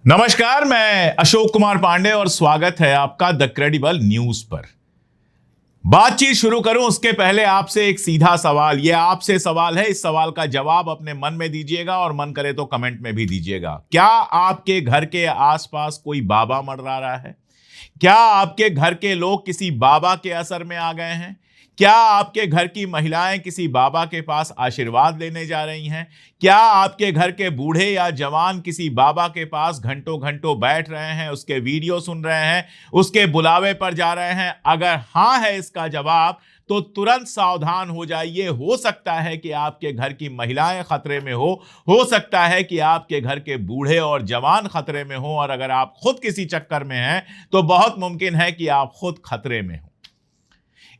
नमस्कार, मैं अशोक कुमार पांडे और स्वागत है आपका द क्रेडिबल न्यूज पर। बातचीत शुरू करूं उसके पहले आपसे एक सीधा सवाल, यह आपसे सवाल है। इस सवाल का जवाब अपने मन में दीजिएगा और मन करे तो कमेंट में भी दीजिएगा। क्या आपके घर के आसपास कोई बाबा मंडरा रहा है? क्या आपके घर के लोग किसी बाबा के असर में आ गए हैं? क्या आपके घर की महिलाएं किसी बाबा के पास आशीर्वाद लेने जा रही हैं? क्या आपके घर के बूढ़े या जवान किसी बाबा के पास घंटों घंटों बैठ रहे हैं, उसके वीडियो सुन रहे हैं, उसके बुलावे पर जा रहे हैं? अगर हां है इसका जवाब, तो तुरंत सावधान हो जाइए। हो सकता है कि आपके घर की महिलाएं खतरे में हो सकता है कि आपके घर के बूढ़े और जवान खतरे में हो, और अगर आप खुद किसी चक्कर में हैं तो बहुत मुमकिन है कि आप खुद खतरे में हो।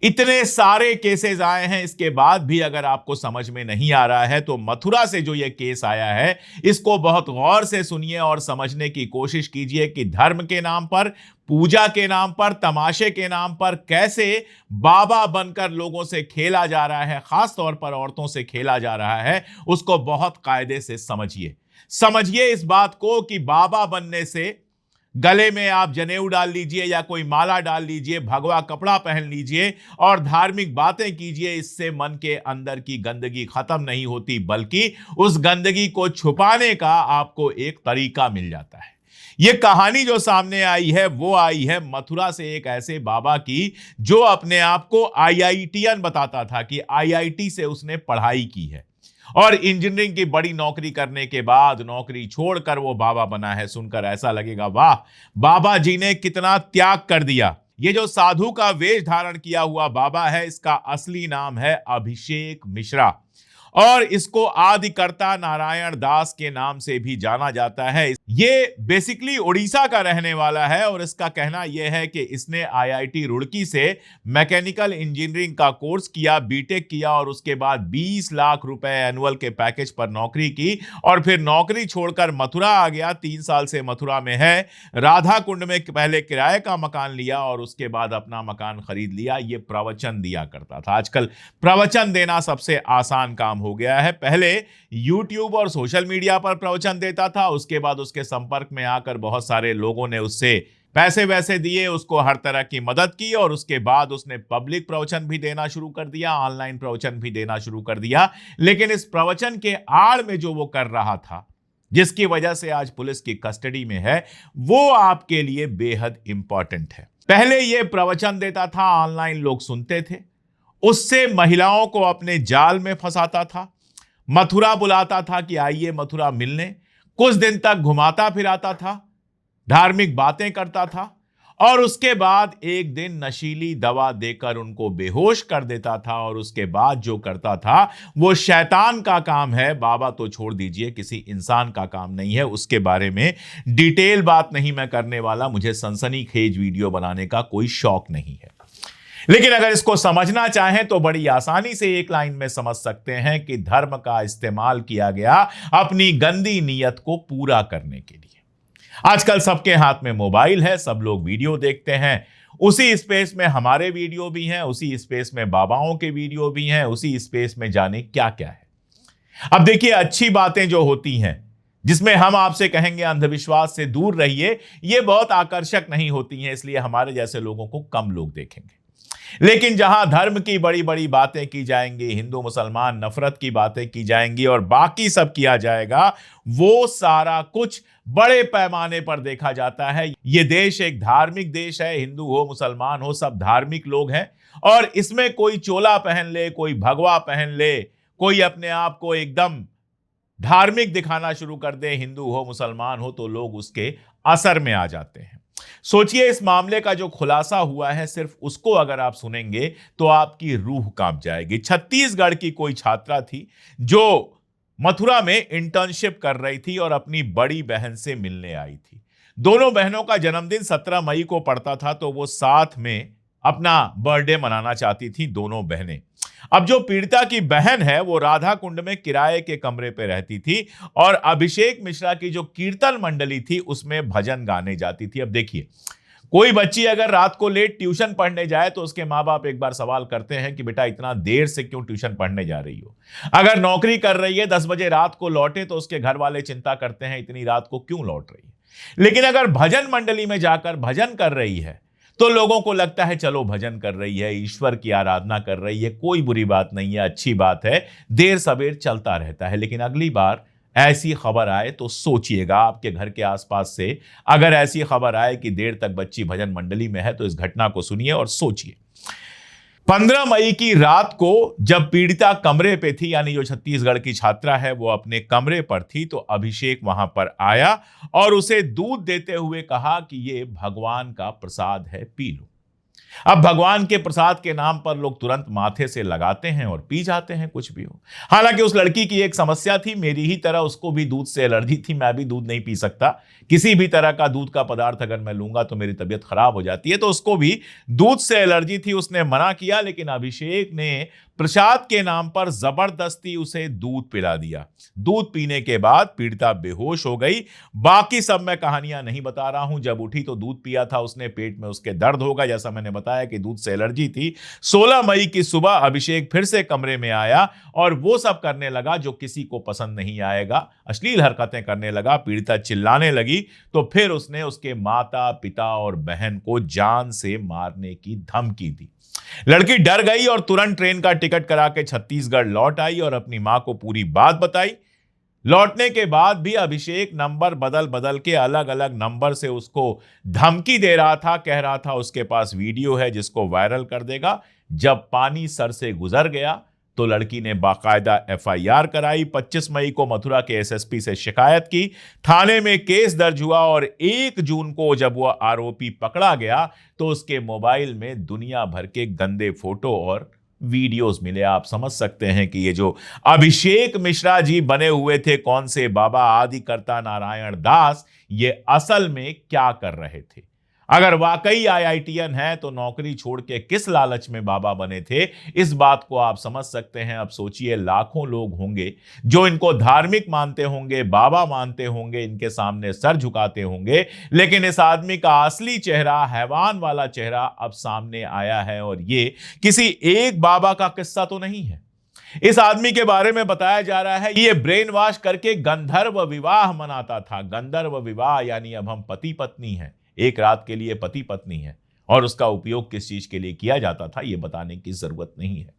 इतने सारे केसेस आए हैं, इसके बाद भी अगर आपको समझ में नहीं आ रहा है तो मथुरा से जो यह केस आया है, इसको बहुत गौर से सुनिए और समझने की कोशिश कीजिए कि धर्म के नाम पर, पूजा के नाम पर, तमाशे के नाम पर कैसे बाबा बनकर लोगों से खेला जा रहा है, खास तौर पर औरतों से खेला जा रहा है। उसको बहुत कायदे से समझिए इस बात को कि बाबा बनने से गले में आप जनेऊ डाल लीजिए या कोई माला डाल लीजिए, भगवा कपड़ा पहन लीजिए और धार्मिक बातें कीजिए, इससे मन के अंदर की गंदगी खत्म नहीं होती, बल्कि उस गंदगी को छुपाने का आपको एक तरीका मिल जाता है। यह कहानी जो सामने आई है वो आई है मथुरा से, एक ऐसे बाबा की जो अपने आप को आईआईटीएन बताता था कि आईआईटी से उसने पढ़ाई की है और इंजीनियरिंग की बड़ी नौकरी करने के बाद नौकरी छोड़कर वो बाबा बना है। सुनकर ऐसा लगेगा, वाह, बाबा जी ने कितना त्याग कर दिया। ये जो साधु का वेश धारण किया हुआ बाबा है, इसका असली नाम है अभिषेक मिश्रा और इसको आदिकर्ता नारायण दास के नाम से भी जाना जाता है। ये बेसिकली उड़ीसा का रहने वाला है और इसका कहना यह है कि इसने आईआईटी रुड़की से मैकेनिकल इंजीनियरिंग का कोर्स किया, बीटेक किया और उसके बाद 20 लाख रुपए एनुअल के पैकेज पर नौकरी की और फिर नौकरी छोड़कर मथुरा आ गया। 3 साल से मथुरा में है। राधा कुंड में पहले किराए का मकान लिया और उसके बाद अपना मकान खरीद लिया। ये प्रवचन दिया करता था। आजकल प्रवचन देना सबसे आसान काम हो गया है। पहले YouTube और सोशल मीडिया पर प्रवचन देता था, उसके बाद उसके संपर्क में आकर बहुत सारे लोगों ने उससे पैसे वैसे दिए, उसको हर तरह की मदद की और उसके बाद उसने पब्लिक प्रवचन भी देना शुरू कर दिया, ऑनलाइन प्रवचन भी देना शुरू कर दिया। लेकिन इस प्रवचन के आड़ में जो वो कर रहा था, जिसकी वजह से आज पुलिस की कस्टडी में है, वो आपके लिए बेहद इंपॉर्टेंट है। पहले ये प्रवचन देता था, ऑनलाइन लोग सुनते थे, उससे महिलाओं को अपने जाल में फंसाता था, मथुरा बुलाता था कि आइए मथुरा मिलने, कुछ दिन तक घुमाता फिराता था, धार्मिक बातें करता था और उसके बाद एक दिन नशीली दवा देकर उनको बेहोश कर देता था और उसके बाद जो करता था वो शैतान का काम है। बाबा तो छोड़ दीजिए, किसी इंसान का काम नहीं है। उसके बारे में डिटेल बात नहीं मैं करने वाला, मुझे सनसनीखेज वीडियो बनाने का कोई शौक नहीं है। लेकिन अगर इसको समझना चाहें तो बड़ी आसानी से एक लाइन में समझ सकते हैं कि धर्म का इस्तेमाल किया गया अपनी गंदी नीयत को पूरा करने के लिए। आजकल सबके हाथ में मोबाइल है, सब लोग वीडियो देखते हैं। उसी स्पेस में हमारे वीडियो भी हैं, उसी स्पेस में बाबाओं के वीडियो भी हैं, उसी स्पेस में जाने क्या क्या है। अब देखिए, अच्छी बातें जो होती हैं जिसमें हम आपसे कहेंगे अंधविश्वास से दूर रहिए, ये बहुत आकर्षक नहीं होती हैं, इसलिए हमारे जैसे लोगों को कम लोग देखेंगे। लेकिन जहां धर्म की बड़ी बड़ी बातें की जाएंगी, हिंदू मुसलमान नफरत की बातें की जाएंगी और बाकी सब किया जाएगा, वो सारा कुछ बड़े पैमाने पर देखा जाता है। ये देश एक धार्मिक देश है, हिंदू हो मुसलमान हो सब धार्मिक लोग हैं और इसमें कोई चोला पहन ले, कोई भगवा पहन ले, कोई अपने आप को एकदम धार्मिक दिखाना शुरू कर दे, हिंदू हो मुसलमान हो, तो लोग उसके असर में आ जाते हैं। सोचिए, इस मामले का जो खुलासा हुआ है, सिर्फ उसको अगर आप सुनेंगे तो आपकी रूह कांप जाएगी। छत्तीसगढ़ की कोई छात्रा थी जो मथुरा में इंटर्नशिप कर रही थी और अपनी बड़ी बहन से मिलने आई थी। दोनों बहनों का जन्मदिन 17 मई को पड़ता था, तो वो साथ में अपना बर्थडे मनाना चाहती थी दोनों बहनें। अब जो पीड़िता की बहन है वो राधा कुंड में किराए के कमरे पे रहती थी और अभिषेक मिश्रा की जो कीर्तन मंडली थी उसमें भजन गाने जाती थी। अब देखिए, कोई बच्ची अगर रात को लेट ट्यूशन पढ़ने जाए तो उसके माँ बाप एक बार सवाल करते हैं कि बेटा इतना देर से क्यों ट्यूशन पढ़ने जा रही हो। अगर नौकरी कर रही है 10 बजे रात को लौटे तो उसके घर वाले चिंता करते हैं इतनी रात को क्यों लौट रही है। लेकिन अगर भजन मंडली में जाकर भजन कर रही है तो लोगों को लगता है चलो भजन कर रही है, ईश्वर की आराधना कर रही है, कोई बुरी बात नहीं है, अच्छी बात है, देर सवेर चलता रहता है। लेकिन अगली बार ऐसी खबर आए तो सोचिएगा, आपके घर के आसपास से अगर ऐसी खबर आए कि देर तक बच्ची भजन मंडली में है तो इस घटना को सुनिए और सोचिए। 15 मई की रात को जब पीड़िता कमरे पे थी, यानी जो छत्तीसगढ़ की छात्रा है वो अपने कमरे पर थी, तो अभिषेक वहां पर आया और उसे दूध देते हुए कहा कि ये भगवान का प्रसाद है, पी लो। अब भगवान के प्रसाद के नाम पर लोग तुरंत माथे से लगाते हैं और पी जाते हैं, कुछ भी हो। हालांकि उस लड़की की एक समस्या थी, मेरी ही तरह उसको भी दूध से एलर्जी थी, मैं भी दूध नहीं पी सकता, किसी भी तरह का दूध का पदार्थ अगर मैं लूंगा तो मेरी तबीयत खराब हो जाती है, तो उसको भी दूध से एलर्जी थी। उसने मना किया, लेकिन अभिषेक ने प्रसाद के नाम पर जबरदस्ती उसे दूध पिला दिया। दूध पीने के बाद पीड़िता बेहोश हो गई। बाकी सब मैं कहानियां नहीं बता रहा हूं। जब उठी तो दूध पिया था उसने, पेट में उसके दर्द होगा, जैसा मैंने बताया कि दूध से एलर्जी थी। 16 मई की सुबह अभिषेक फिर से कमरे में आया और वो सब करने लगा जो किसी को पसंद नहीं आएगा, अश्लील हरकतें करने लगा। पीड़िता चिल्लाने लगी तो फिर उसने उसके माता पिता और बहन को जान से मारने की धमकी दी। लड़की डर गई और तुरंत ट्रेन का टिकट करा के छत्तीसगढ़ लौट आई और अपनी मां को पूरी बात बताई। लौटने के बाद भी अभिषेक नंबर बदल बदल के अलग अलग नंबर से उसको धमकी दे रहा था, कह रहा था उसके पास वीडियो है जिसको वायरल कर देगा। जब पानी सर से गुजर गया तो लड़की ने बाकायदा एफआईआर कराई। 25 मई को मथुरा के एसएसपी से शिकायत की, थाने में केस दर्ज हुआ और 1 जून को जब वह आरोपी पकड़ा गया तो उसके मोबाइल में दुनिया भर के गंदे फोटो और वीडियोस मिले। आप समझ सकते हैं कि ये जो अभिषेक मिश्रा जी बने हुए थे, कौन से बाबा आदिकर्ता नारायण दास, ये असल में क्या कर रहे थे। अगर वाकई आईआईटीएन है तो नौकरी छोड़ के किस लालच में बाबा बने थे, इस बात को आप समझ सकते हैं। अब सोचिए, लाखों लोग होंगे जो इनको धार्मिक मानते होंगे, बाबा मानते होंगे, इनके सामने सर झुकाते होंगे, लेकिन इस आदमी का असली चेहरा, हैवान वाला चेहरा अब सामने आया है। और ये किसी एक बाबा का किस्सा तो नहीं है। इस आदमी के बारे में बताया जा रहा है ये ब्रेन वॉश करके गंधर्व विवाह मनाता था। गंधर्व विवाह यानी अब हम पति पत्नी हैं, एक रात के लिए पति पत्नी है, और उसका उपयोग किस चीज के लिए किया जाता था ये बताने की जरूरत नहीं है।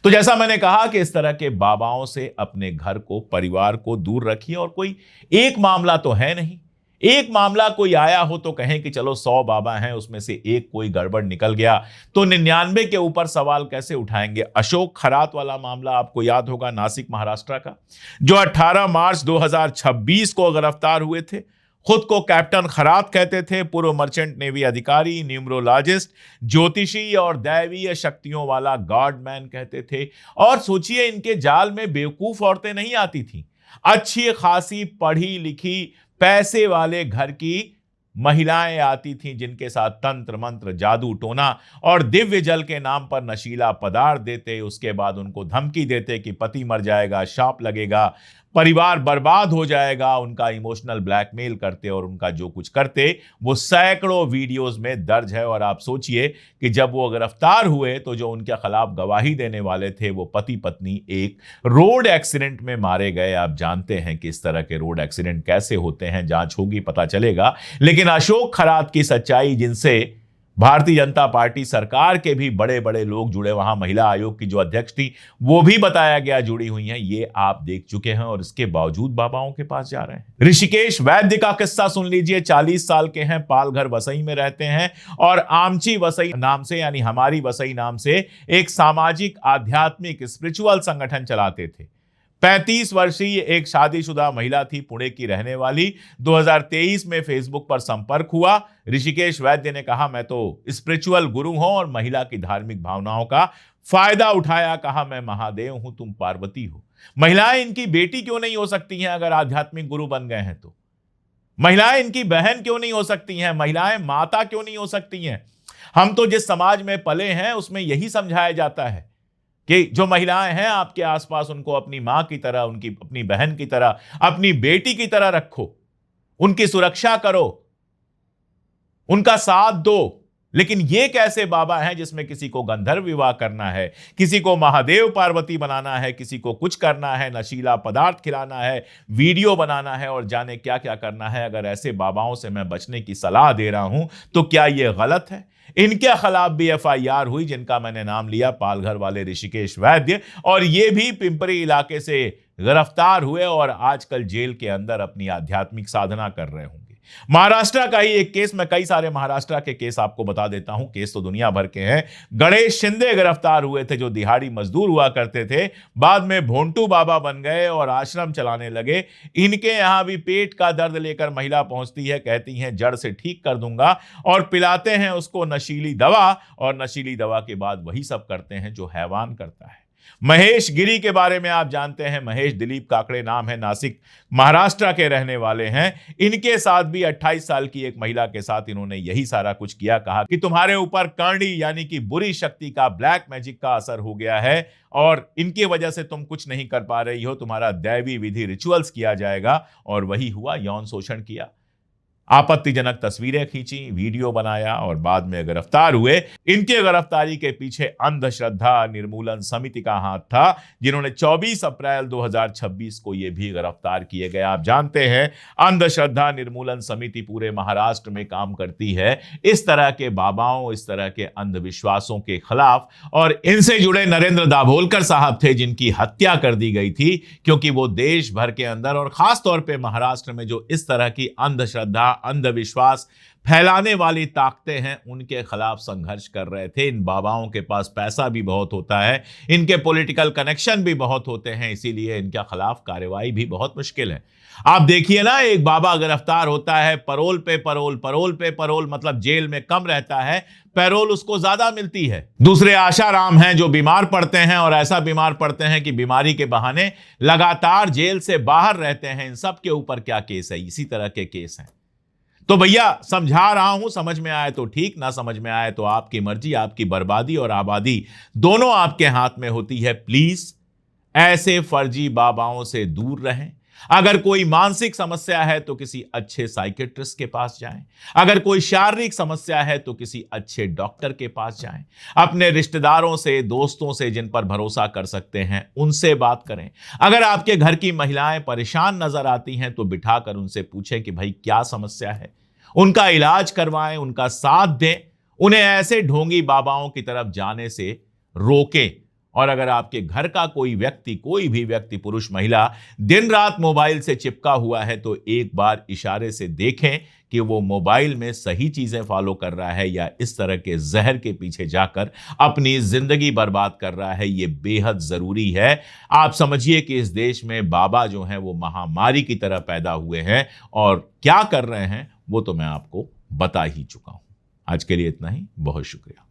तो जैसा मैंने कहा कि इस तरह के बाबाओं से अपने घर को, परिवार को दूर रखिए। और कोई एक मामला तो है नहीं, एक मामला कोई आया हो तो कहें कि चलो 100 बाबा हैं, उसमें से एक कोई गड़बड़ निकल गया तो 99 के ऊपर सवाल कैसे उठाएंगे। अशोक खरात वाला मामला आपको याद होगा, नासिक महाराष्ट्र का, जो 18 मार्च 2026 को गिरफ्तार हुए थे। खुद को कैप्टन खरात कहते थे, पूर्व मर्चेंट नेवी अधिकारी, न्यूमरोलॉजिस्ट, ज्योतिषी और दैवीय शक्तियों वाला गॉडमैन कहते थे। और सोचिए, इनके जाल में बेवकूफ औरतें नहीं आती थी, अच्छी खासी पढ़ी लिखी पैसे वाले घर की महिलाएं आती थीं, जिनके साथ तंत्र मंत्र, जादू टोना और दिव्य जल के नाम पर नशीला पदार्थ देते। उसके बाद उनको धमकी देते कि पति मर जाएगा, शाप लगेगा, परिवार बर्बाद हो जाएगा। उनका इमोशनल ब्लैकमेल करते और उनका जो कुछ करते वो सैकड़ों वीडियोस में दर्ज है। और आप सोचिए कि जब वो गिरफ्तार हुए तो जो उनके खिलाफ गवाही देने वाले थे वो पति पत्नी एक रोड एक्सीडेंट में मारे गए। आप जानते हैं कि इस तरह के रोड एक्सीडेंट कैसे होते हैं, जांच होगी, पता चलेगा। लेकिन अशोक खरात की सच्चाई, जिनसे भारतीय जनता पार्टी सरकार के भी बड़े बड़े लोग जुड़े, वहां महिला आयोग की जो अध्यक्ष थी वो भी बताया गया जुड़ी हुई हैं, ये आप देख चुके हैं। और इसके बावजूद बाबाओं के पास जा रहे हैं। ऋषिकेश वैद्य का किस्सा सुन लीजिए। 40 साल के हैं, पालघर वसई में रहते हैं और आमची वसई नाम से, यानी हमारी वसई नाम से, एक सामाजिक आध्यात्मिक स्पिरिचुअल संगठन चलाते थे। 35 वर्षीय एक शादीशुदा महिला थी, पुणे की रहने वाली। 2023 में फेसबुक पर संपर्क हुआ। ऋषिकेश वैद्य ने कहा, मैं तो स्पिरिचुअल गुरु हूं और महिला की धार्मिक भावनाओं का फायदा उठाया। कहा, मैं महादेव हूं, तुम पार्वती हो। महिलाएं इनकी बेटी क्यों नहीं हो सकती हैं अगर आध्यात्मिक गुरु बन गए हैं तो? महिलाएं इनकी बहन क्यों नहीं हो सकती हैं? महिलाएं माता क्यों नहीं हो सकती हैं? हम तो जिस समाज में पले हैं उसमें यही समझाया जाता है कि जो महिलाएं हैं आपके आसपास, उनको अपनी मां की तरह, उनकी अपनी बहन की तरह, अपनी बेटी की तरह रखो, उनकी सुरक्षा करो, उनका साथ दो। लेकिन ये कैसे बाबा हैं जिसमें किसी को गंधर्व विवाह करना है, किसी को महादेव पार्वती बनाना है, किसी को कुछ करना है, नशीला पदार्थ खिलाना है, वीडियो बनाना है और जाने क्या क्या करना है। अगर ऐसे बाबाओं से मैं बचने की सलाह दे रहा हूं तो क्या यह गलत है? इनके खिलाफ भी FIR हुई, जिनका मैंने नाम लिया, पालघर वाले ऋषिकेश वैद्य, और ये भी पिंपरी इलाके से गिरफ्तार हुए और आजकल जेल के अंदर अपनी आध्यात्मिक साधना कर रहे होंगे। महाराष्ट्र का ही एक केस, मैं कई सारे महाराष्ट्र के केस आपको बता देता हूं, केस तो दुनिया भर के हैं। गणेश शिंदे गिरफ्तार हुए थे, जो दिहाड़ी मजदूर हुआ करते थे, बाद में भोंटू बाबा बन गए और आश्रम चलाने लगे। इनके यहां भी पेट का दर्द लेकर महिला पहुंचती है, कहती हैं जड़ से ठीक कर दूंगा, और पिलाते हैं उसको नशीली दवा, और नशीली दवा के बाद वही सब करते हैं जो हैवान करता है। महेश गिरी के बारे में आप जानते हैं, महेश दिलीप काकड़े नाम है, नासिक महाराष्ट्र के रहने वाले हैं। इनके साथ भी 28 साल की एक महिला के साथ इन्होंने यही सारा कुछ किया। कहा कि तुम्हारे ऊपर करणी यानी कि बुरी शक्ति का, ब्लैक मैजिक का असर हो गया है और इनकी वजह से तुम कुछ नहीं कर पा रही हो, तुम्हारा दैवी विधि रिचुअल्स किया जाएगा। और वही हुआ, यौन शोषण किया, आपत्तिजनक तस्वीरें खींची, वीडियो बनाया और बाद में गिरफ्तार हुए। इनके गिरफ्तारी के पीछे अंधश्रद्धा निर्मूलन समिति का हाथ था, जिन्होंने 24 अप्रैल 2026 को यह भी गिरफ्तार किए गए। आप जानते हैं अंधश्रद्धा निर्मूलन समिति पूरे महाराष्ट्र में काम करती है इस तरह के बाबाओं, इस तरह के अंधविश्वासों के खिलाफ। और इनसे जुड़े नरेंद्र दाभोलकर साहब थे, जिनकी हत्या कर दी गई थी, क्योंकि वो देश भर के अंदर और खास तौर पे महाराष्ट्र में जो इस तरह की अंधश्रद्धा, अंधविश्वास फैलाने वाली ताकतें हैं, उनके खिलाफ संघर्ष कर रहे थे। इन बाबाओं के पास पैसा भी बहुत होता है, इनके पॉलिटिकल कनेक्शन भी बहुत होते हैं, इसीलिए इनके खिलाफ कार्रवाई भी बहुत मुश्किल है। आप देखिए ना, एक बाबा गिरफ्तार होता है, परोल पे परोल, परोल पे परोल, मतलब जेल में कम रहता है, पैरोल उसको ज्यादा मिलती है। दूसरे आशाराम हैं जो बीमार पड़ते हैं, और ऐसा बीमार पड़ते हैं कि बीमारी के बहाने लगातार जेल से बाहर रहते हैं। इन सब के ऊपर क्या केस है? इसी तरह के केस हैं। तो भैया समझा रहा हूं, समझ में आए तो ठीक, ना समझ में आए तो आपकी मर्जी। आपकी बर्बादी और आबादी दोनों आपके हाथ में होती है। प्लीज ऐसे फर्जी बाबाओं से दूर रहें। अगर कोई मानसिक समस्या है तो किसी अच्छे साइकियाट्रिस्ट के पास जाएं। अगर कोई शारीरिक समस्या है तो किसी अच्छे डॉक्टर के पास जाएं। अपने रिश्तेदारों से, दोस्तों से, जिन पर भरोसा कर सकते हैं, उनसे बात करें। अगर आपके घर की महिलाएं परेशान नजर आती हैं तो बिठाकर उनसे पूछें कि भाई क्या समस्या है, उनका इलाज करवाएं, उनका साथ दें, उन्हें ऐसे ढोंगी बाबाओं की तरफ जाने से रोकें। और अगर आपके घर का कोई व्यक्ति, कोई भी व्यक्ति, पुरुष महिला, दिन रात मोबाइल से चिपका हुआ है तो एक बार इशारे से देखें कि वो मोबाइल में सही चीजें फॉलो कर रहा है या इस तरह के जहर के पीछे जाकर अपनी जिंदगी बर्बाद कर रहा है। ये बेहद जरूरी है। आप समझिए कि इस देश में बाबा जो हैं वो महामारी की तरह पैदा हुए हैं, और क्या कर रहे हैं वो तो मैं आपको बता ही चुका हूं। आज के लिए इतना ही, बहुत शुक्रिया।